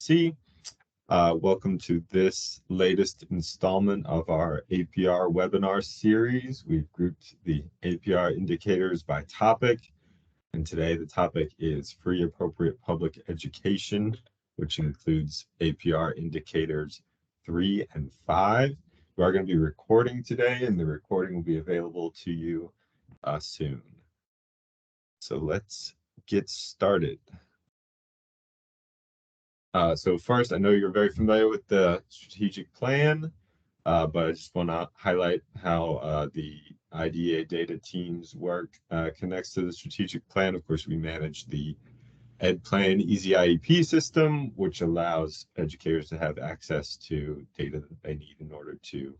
Proficiency. Welcome to this latest installment of our APR webinar series. We've grouped the APR indicators by topic, and today the topic is free appropriate public education, which includes APR indicators 3 and 5. We are going to be recording today, and the recording will be available to you soon. So let's get started. So first, I know you're very familiar with the strategic plan, but I just want to highlight how the IDEA data team's work connects to the strategic plan. Of course, we manage the EdPlan Easy IEP system, which allows educators to have access to data that they need in order to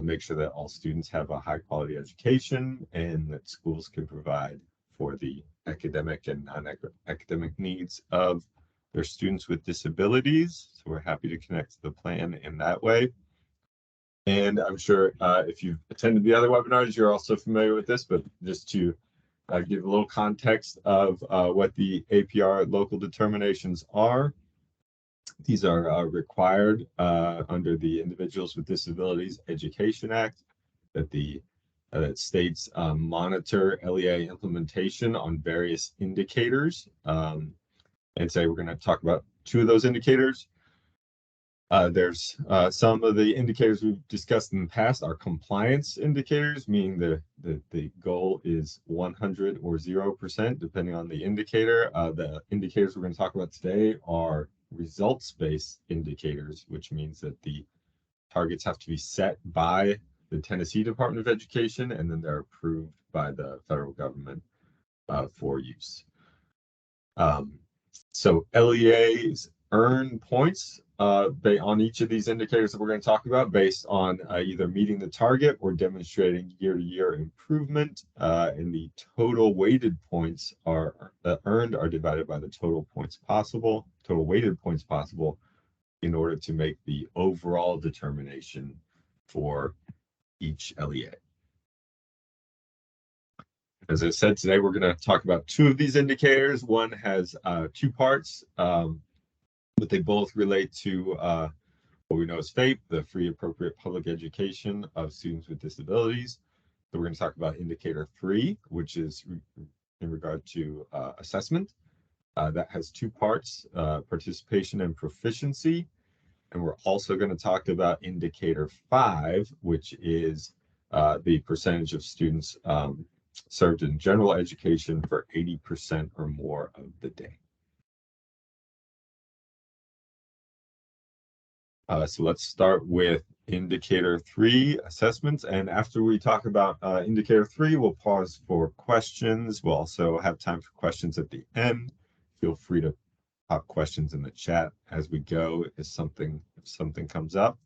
make sure that all students have a high-quality education and that schools can provide for the academic and non-academic needs of their students with disabilities. So we're happy to connect to the plan in that way. And I'm sure if you've attended the other webinars, you're also familiar with this, but just to give a little context of what the APR local determinations are. These are required under the Individuals with Disabilities Education Act that states monitor LEA implementation on various indicators. And today we're going to talk about two of those indicators. There's some of the indicators we've discussed in the past are compliance indicators, meaning the goal is 100 or 0%, depending on the indicator. The indicators we're going to talk about today are results-based indicators, which means that the targets have to be set by the Tennessee Department of Education, and then they're approved by the federal government for use. So LEAs earn points on each of these indicators that we're going to talk about based on either meeting the target or demonstrating year-to-year improvement. And the total weighted points earned are divided by the total weighted points possible in order to make the overall determination for each LEA. As I said, today we're going to talk about two of these indicators. One has two parts, but they both relate to what we know as FAPE, the free appropriate public education of students with disabilities. So we're going to talk about indicator 3, which is in regard to assessment. That has two parts, participation and proficiency. And we're also going to talk about indicator 5, which is the percentage of students served in general education for 80% or more of the day. So let's start with indicator 3, assessments. And after we talk about indicator 3, we'll pause for questions. We'll also have time for questions at the end. Feel free to pop questions in the chat as we go if something comes up.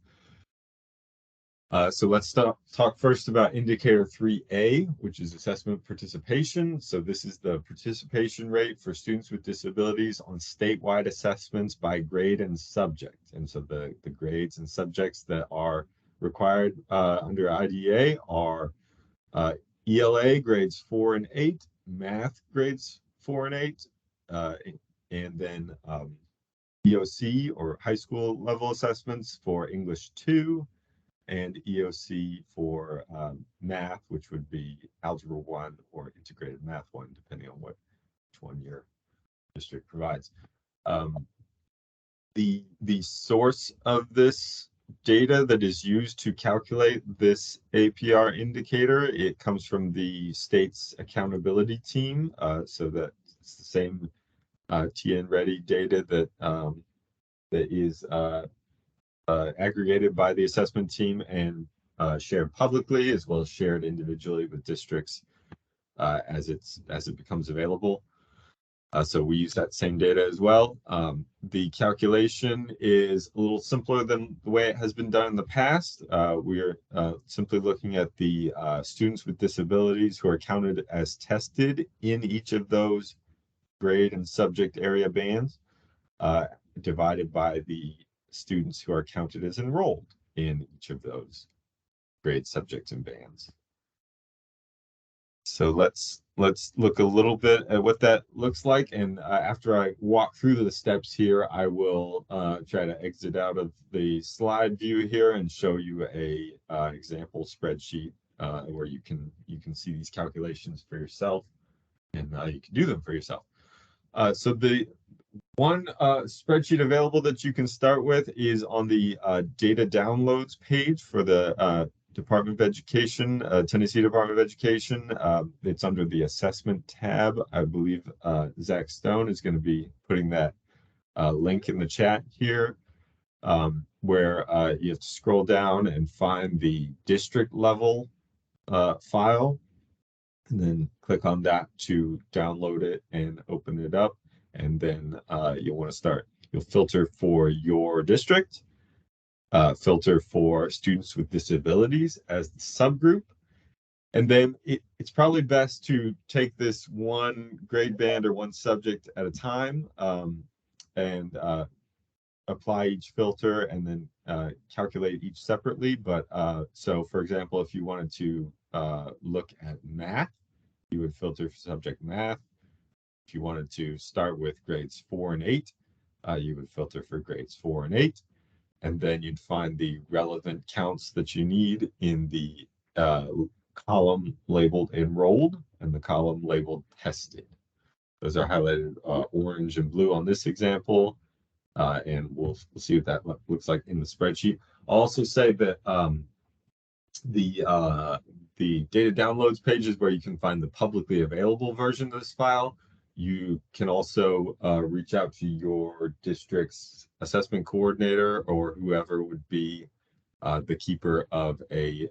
So let's talk first about indicator 3A, which is assessment participation. So this is the participation rate for students with disabilities on statewide assessments by grade and subject. And so the grades and subjects that are required under IDEA are ELA grades 4 and 8, math grades 4 and 8, and then EOC or high school level assessments for English 2, and EOC for math, which would be Algebra 1 or Integrated Math 1, depending on which one your district provides. The source of this data that is used to calculate this APR indicator, it comes from the state's accountability team, so that it's the same TN Ready data that is aggregated by the assessment team and shared publicly, as well as shared individually with districts as it becomes available. So we use that same data as well. The calculation is a little simpler than the way it has been done in the past. We are simply looking at the students with disabilities who are counted as tested in each of those grade and subject area bands, divided by the students who are counted as enrolled in each of those grade, subjects, and bands. So let's look a little bit at what that looks like. And after I walk through the steps here, I will try to exit out of the slide view here and show you a example spreadsheet where you can see these calculations for yourself, and you can do them for yourself. So the one spreadsheet available that you can start with is on the data downloads page for the Department of Education, Tennessee Department of Education. It's under the assessment tab. I believe Zach Stone is going to be putting that link in the chat here, where you have to scroll down and find the district level file, and then click on that to download it and open it up. And then you'll want to start. You'll filter for your district, filter for students with disabilities as the subgroup, and then it's probably best to take this one grade band or one subject at a time, and apply each filter, and then calculate each separately. But so, for example, if you wanted to look at math, you would filter for subject math. If you wanted to start with grades 4 and 8, you would filter for grades 4 and 8, and then you'd find the relevant counts that you need in the column labeled enrolled and the column labeled tested. Those are highlighted orange and blue on this example, and we'll see what that looks like in the spreadsheet. I'll also say that the data downloads page is where you can find the publicly available version of this file. You can also reach out to your district's assessment coordinator or whoever would be the keeper of a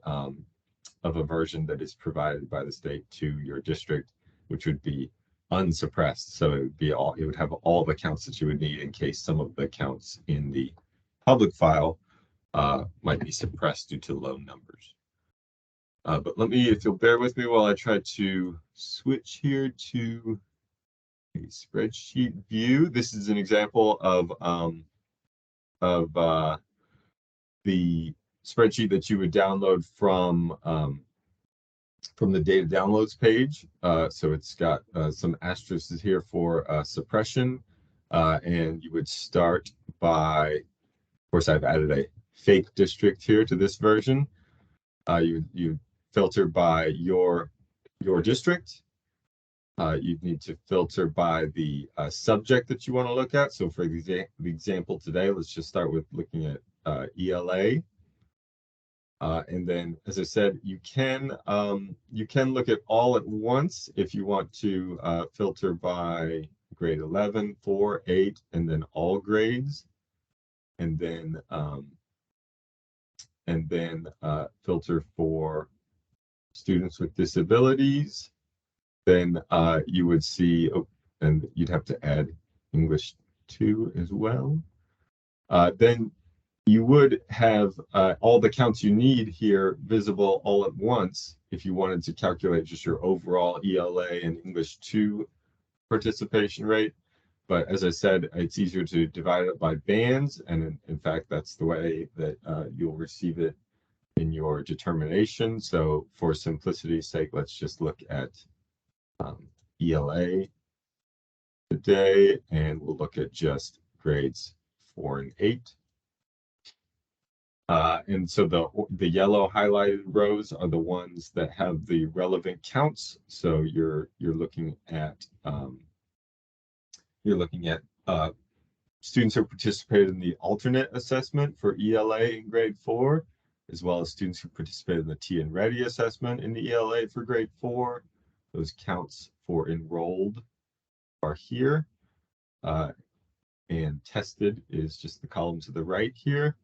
version that is provided by the state to your district, which would be unsuppressed. So it would have all the counts that you would need in case some of the counts in the public file might be suppressed due to low numbers. But let me, if you'll bear with me while I try to switch here to a spreadsheet view. This is an example of the spreadsheet that you would download from the data downloads page. So it's got some asterisks here for suppression, and you would start by, of course, I've added a FAPE district here to this version. You filter by your district. You need to filter by the subject that you want to look at. So for the example today, let's just start with looking at ELA. And then, as I said, you can look at all at once if you want to filter by grade 11, 4, 8, and then all grades, and then filter for students with disabilities. Then you would see, and you'd have to add English 2 as well. Then you would have all the counts you need here visible all at once if you wanted to calculate just your overall ELA and English 2 participation rate. But as I said, it's easier to divide it up by bands, and in fact, that's the way that you'll receive it in your determination. So for simplicity's sake, let's just look at ELA today, and we'll look at just grades 4 and 8. And so the yellow highlighted rows are the ones that have the relevant counts. So you're looking at students who participated in the alternate assessment for ELA in grade 4, as well as students who participated in the T and Ready assessment in the ELA for grade 4. Those counts for enrolled are here, and tested is just the column to the right here.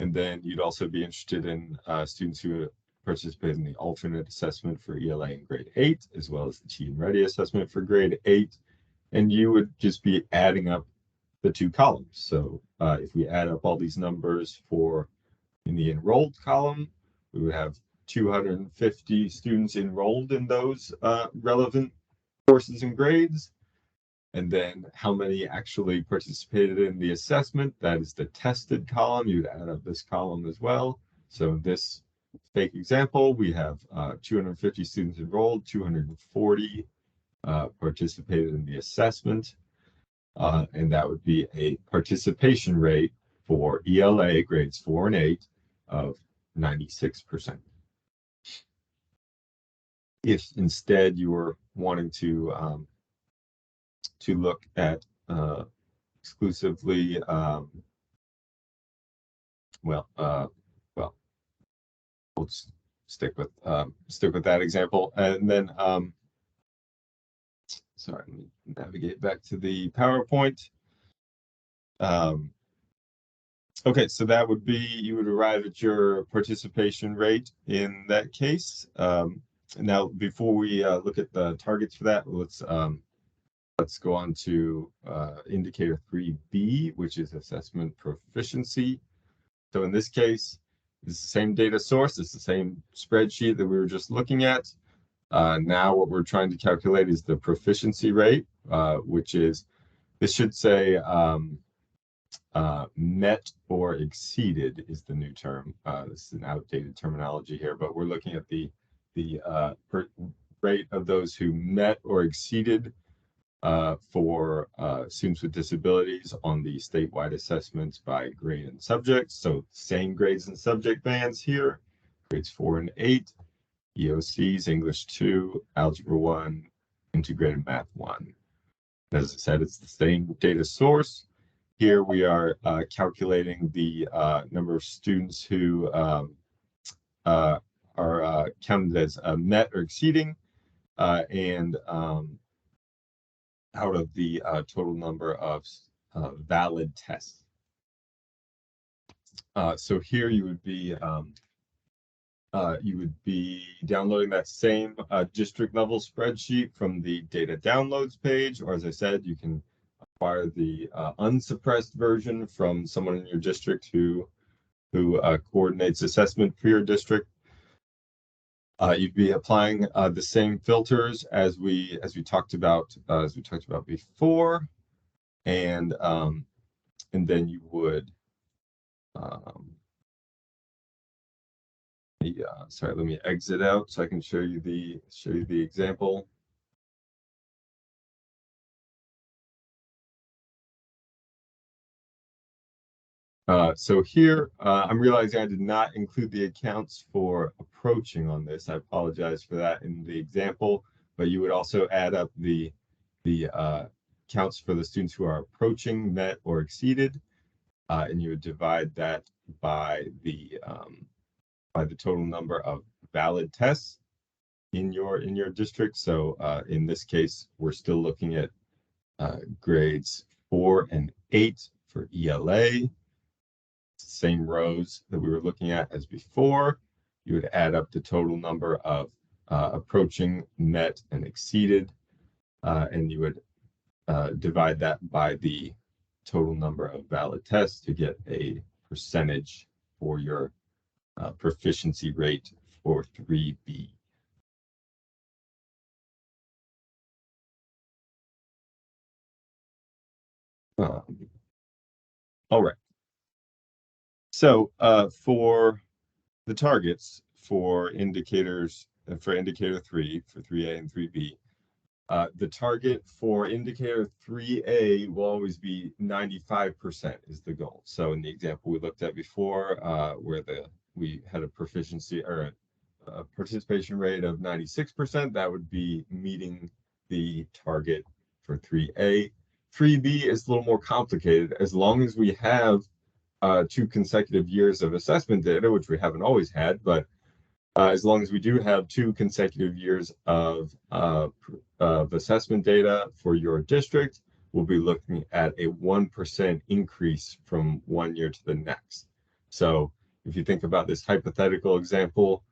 And then you'd also be interested in students who participate in the alternate assessment for ELA in grade 8, as well as the T and Ready assessment for grade 8. And you would just be adding up the two columns. So if we add up all these numbers in the enrolled column, we would have 250 students enrolled in those relevant courses and grades. And then how many actually participated in the assessment, that is the tested column. You'd add up this column as well. So this fake example, we have 250 students enrolled, 240 participated in the assessment, and that would be a participation rate for ELA grades 4 and 8 of 96%. If instead you were wanting to look at exclusively, well, we'll stick with that example, and then sorry, let me navigate back to the PowerPoint. Okay, so that would be, you would arrive at your participation rate in that case. Now, before we look at the targets for that, let's go on to indicator 3B, which is assessment proficiency. So in this case, it's the same data source, it's the same spreadsheet that we were just looking at. Now what we're trying to calculate is the proficiency rate, which is, this should say met or exceeded is the new term. This is an outdated terminology here, but we're looking at the rate of those who met or exceeded for students with disabilities on the statewide assessments by grade and subject. So same grades and subject bands here, grades 4 and 8, EOCs, English 2, Algebra 1, Integrated Math 1. As I said, it's the same data source. Here we are calculating the number of students who are counted as met or exceeding, and out of the total number of valid tests. So here you would be downloading that same district level spreadsheet from the data downloads page, or as I said, you can acquire the unsuppressed version from someone in your district who coordinates assessment for your district. You'd be applying the same filters as we talked about before, and then you would sorry, let me exit out so I can show you the example. So here, I'm realizing I did not include the accounts for approaching on this. I apologize for that in the example, but you would also add up the counts for the students who are approaching, met, or exceeded, and you would divide that by the total number of valid tests in your district. So in this case, we're still looking at grades 4 and 8 for ELA. Same rows that we were looking at as before. You would add up the total number of approaching, met, and exceeded, and you would divide that by the total number of valid tests to get a percentage for your proficiency rate for 3B. All right. So for the targets for indicators, for indicator 3, for 3A and 3B, the target for indicator 3A will always be 95% is the goal. So in the example we looked at before, where we had a proficiency or a participation rate of 96%, that would be meeting the target for 3A. 3B is a little more complicated. As long as we have 2 consecutive years of assessment data, which we haven't always had, but as long as we do have 2 consecutive years of assessment data for your district, we'll be looking at a 1% increase from one year to the next. So if you think about this hypothetical example,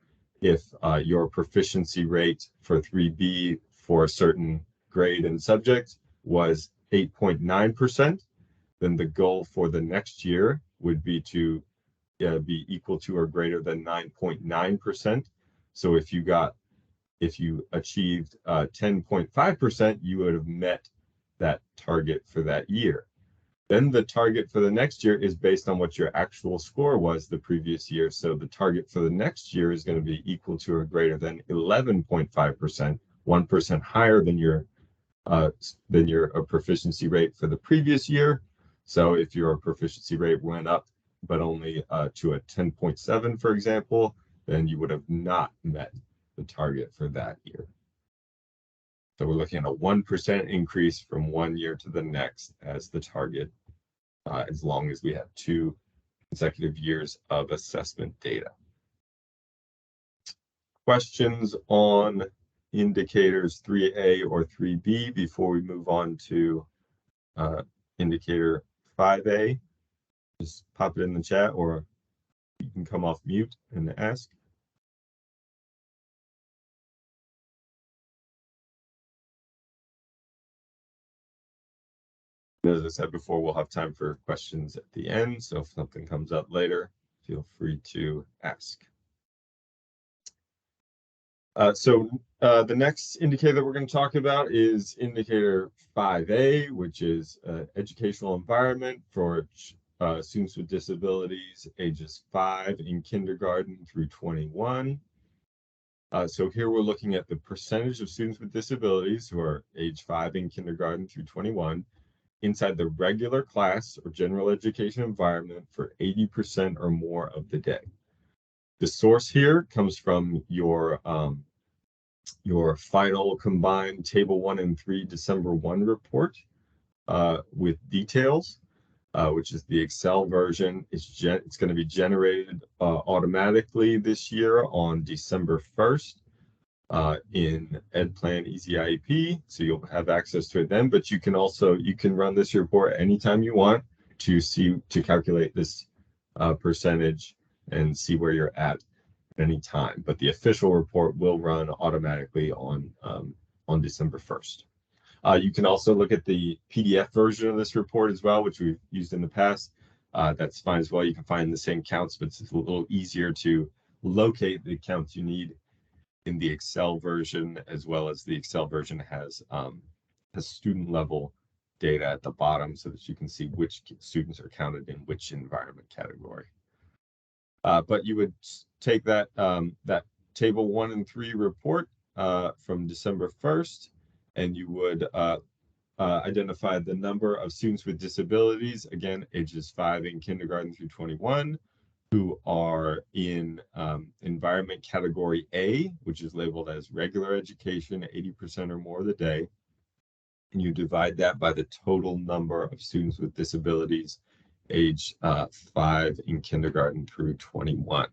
if your proficiency rate for 3B for a certain grade and subject was 8.9%, then the goal for the next year would be to be equal to or greater than 9.9%. So if you achieved 10.5%, you would have met that target for that year. Then the target for the next year is based on what your actual score was the previous year. So the target for the next year is going to be equal to or greater than 11.5%, 1% higher than your proficiency rate for the previous year. So if your proficiency rate went up, but only to a 10.7, for example, then you would have not met the target for that year. So we're looking at a 1% increase from one year to the next as the target, as long as we have 2 consecutive years of assessment data. Questions on indicators 3A or 3B before we move on to indicator 5A? Just pop it in the chat, or you can come off mute and ask. As I said before, we'll have time for questions at the end, so if something comes up later, feel free to ask. The next indicator that we're going to talk about is indicator 5A, which is educational environment for students with disabilities ages 5 in kindergarten through 21. So here we're looking at the percentage of students with disabilities who are age 5 in kindergarten through 21 inside the regular class or general education environment for 80% or more of the day. The source here comes from your final combined table 1 and 3 December 1 report with details, which is the Excel version. It's going to be generated automatically this year on December 1st in EdPlan Easy IEP, so you'll have access to it then. But you can run this report anytime you want to calculate this percentage and see where you're at any time. But the official report will run automatically on December 1st. You can also look at the PDF version of this report as well, which we've used in the past. That's fine as well. You can find the same counts, but it's a little easier to locate the counts you need in the Excel version, as well as the Excel version has student level data at the bottom so that you can see which students are counted in which environment category. But you would take that table 1 and 3 report from December 1st, and you would identify the number of students with disabilities, again, ages 5 in kindergarten through 21, who are in environment category A, which is labeled as regular education, 80% or more of the day. And you divide that by the total number of students with disabilities age 5 in kindergarten through 21.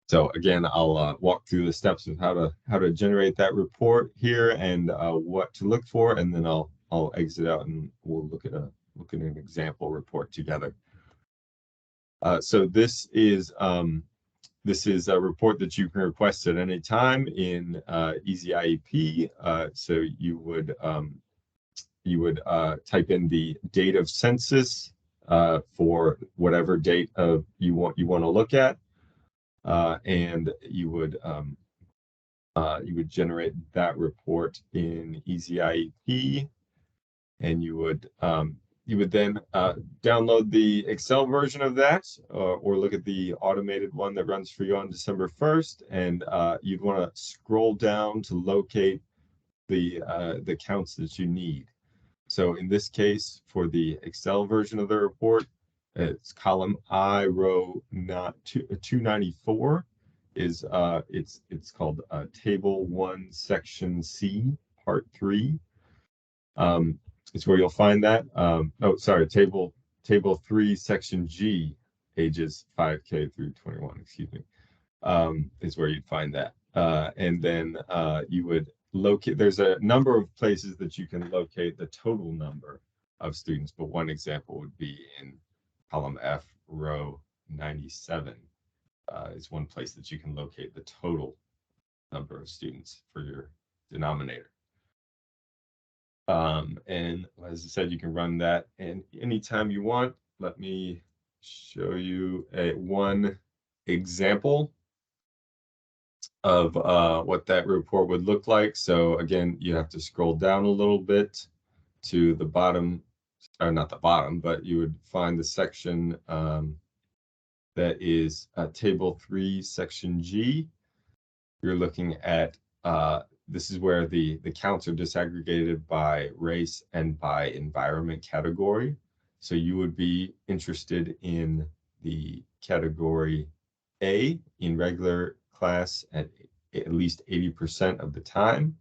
So again, I'll walk through the steps of how to generate that report here and what to look for, and then I'll exit out and we'll look at an example report together. So this is a report that you can request at any time in Easy IEP. So you would type in the date of census for whatever date you want to look at, and you would generate that report in Easy IEP, and you would then download the Excel version of that, or look at the automated one that runs for you on December 1st, and you'd want to scroll down to locate the counts that you need. So in this case, for the Excel version of the report, it's column I, row 294. It's called Table 1, Section C, Part 3. It's where you'll find that. Table 3, Section G, ages 5K through 21. Excuse me, is where you'd find that. And then you would locate. There's a number of places that you can locate the total number of students, but one example would be in column F, row 97. Is one place that you can locate the total number of students for your denominator. And as I said, you can run that anytime you want. Let me show you one example of what that report would look like. So again, you have to scroll down a little bit to the bottom or not the bottom, but you would find the section that is Table 3, Section G. You're looking at, this is where the counts are disaggregated by race and by environment category. So you would be interested in the category A in regular class at least 80% of the time.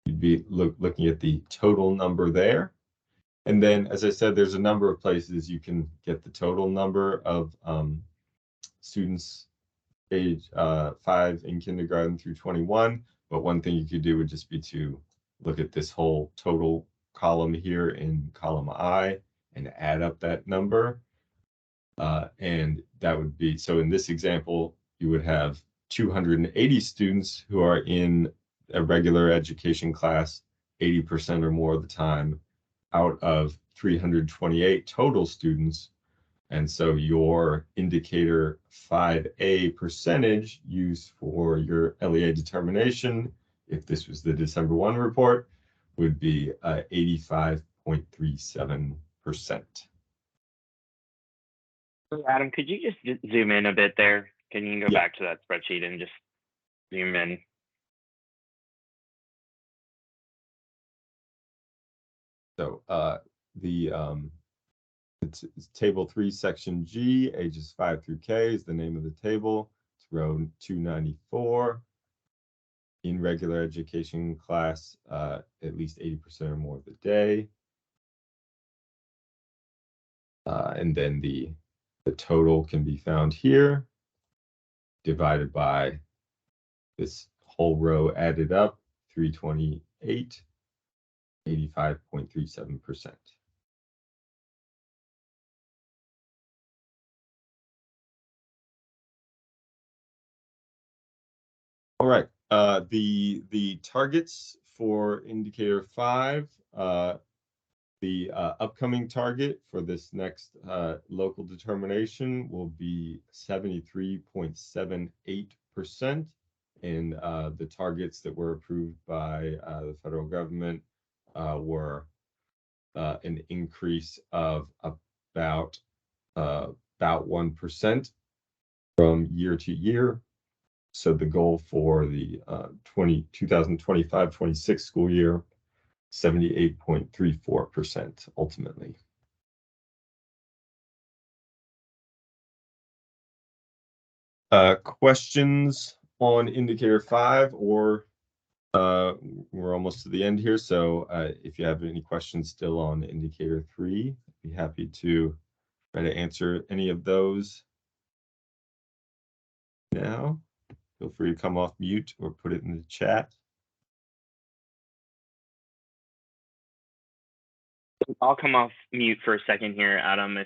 You'd be looking at the total number there. And then, as I said, there's a number of places you can get the total number of students age 5 in kindergarten through 21. But one thing you could do would just be to look at this whole total column here in column I and add up that number. And that would be, so in this example, you would have 280 students who are in a regular education class 80% or more of the time out of 328 total students. And so your indicator 5A percentage used for your LEA determination, if this was the December 1 report, would be 85.37%. Adam, could you just zoom in a bit there? Can you go back to that spreadsheet and just zoom in? So it's Table 3, Section G, ages 5 through K is the name of the table. It's row 294. In regular education class, at least 80% or more of the day. And then the total can be found here, divided by this whole row added up, 328, 85.37%. All right, the targets for indicator 5, the upcoming target for this next local determination will be 73.78%. And the targets that were approved by the federal government were an increase of about 1% from year to year. So the goal for the 2025-26 school year, 78.34% ultimately. Questions on indicator 5, or we're almost to the end here. So if you have any questions still on indicator 3, I'd be happy to try to answer any of those now. Feel free to come off mute or put it in the chat. I'll come off mute for a second here, Adam, if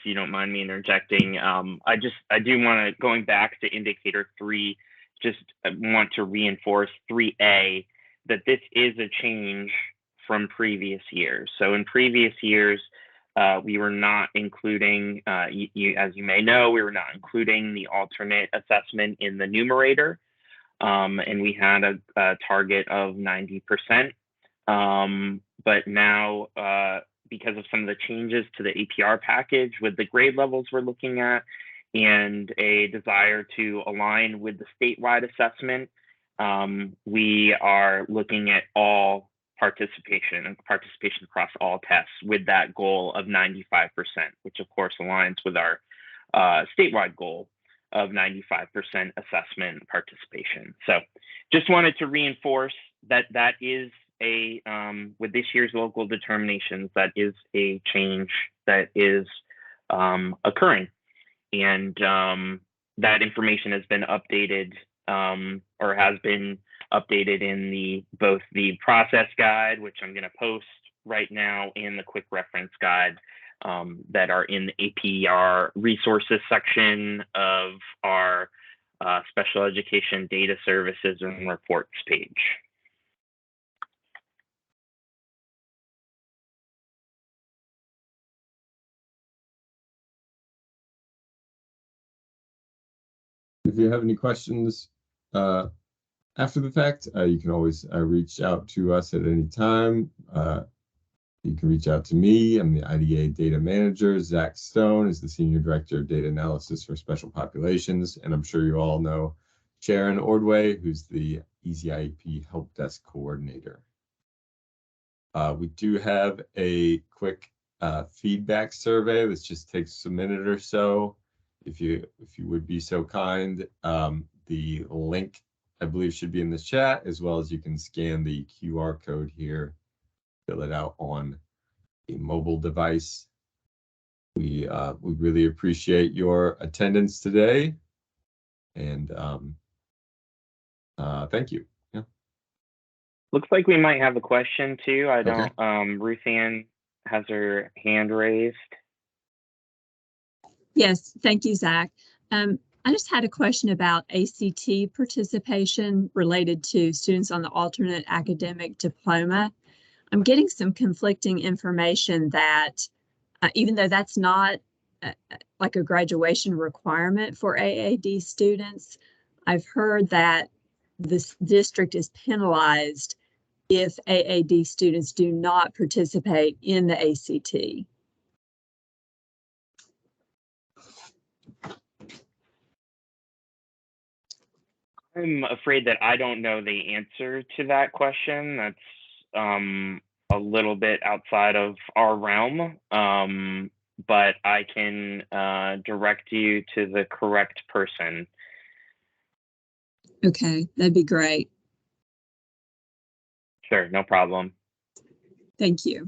you don't mind me interjecting. I do want to, going back to indicator 3, just want to reinforce 3A, that this is a change from previous years. So in previous years, we were not including, as you may know, we were not including the alternate assessment in the numerator, and we had a target of 90%. But now, because of some of the changes to the APR package with the grade levels we're looking at and a desire to align with the statewide assessment, we are looking at all participation across all tests with that goal of 95%, which of course aligns with our statewide goal of 95% assessment participation. So just wanted to reinforce that that is with this year's local determinations, that is a change that is occurring. And that information has been updated or has been updated in both the process guide, which I'm going to post right now, and the quick reference guide that are in the APR resources section of our special education data services and reports page. If you have any questions after the fact, you can always reach out to us at any time. You can reach out to me. I'm the IDA Data Manager. Zach Stone is the Senior Director of Data Analysis for Special Populations. And I'm sure you all know Sharon Ordway, who's the Easy IEP Help Desk Coordinator. We do have a quick feedback survey. This just takes a minute or so. If you would be so kind, the link I believe should be in the chat, as well as you can scan the QR code here, fill it out on a mobile device. We really appreciate your attendance today, and thank you. Yeah. Looks like we might have a question too. I don't. Okay. Ruth Ann has her hand raised. Yes, thank you, Zach. I just had a question about ACT participation related to students on the alternate academic diploma. I'm getting some conflicting information that even though that's not like a graduation requirement for AAD students, I've heard that this district is penalized if AAD students do not participate in the ACT. I'm afraid that I don't know the answer to that question. That's a little bit outside of our realm, but I can direct you to the correct person. Okay, that'd be great. Sure, no problem. Thank you.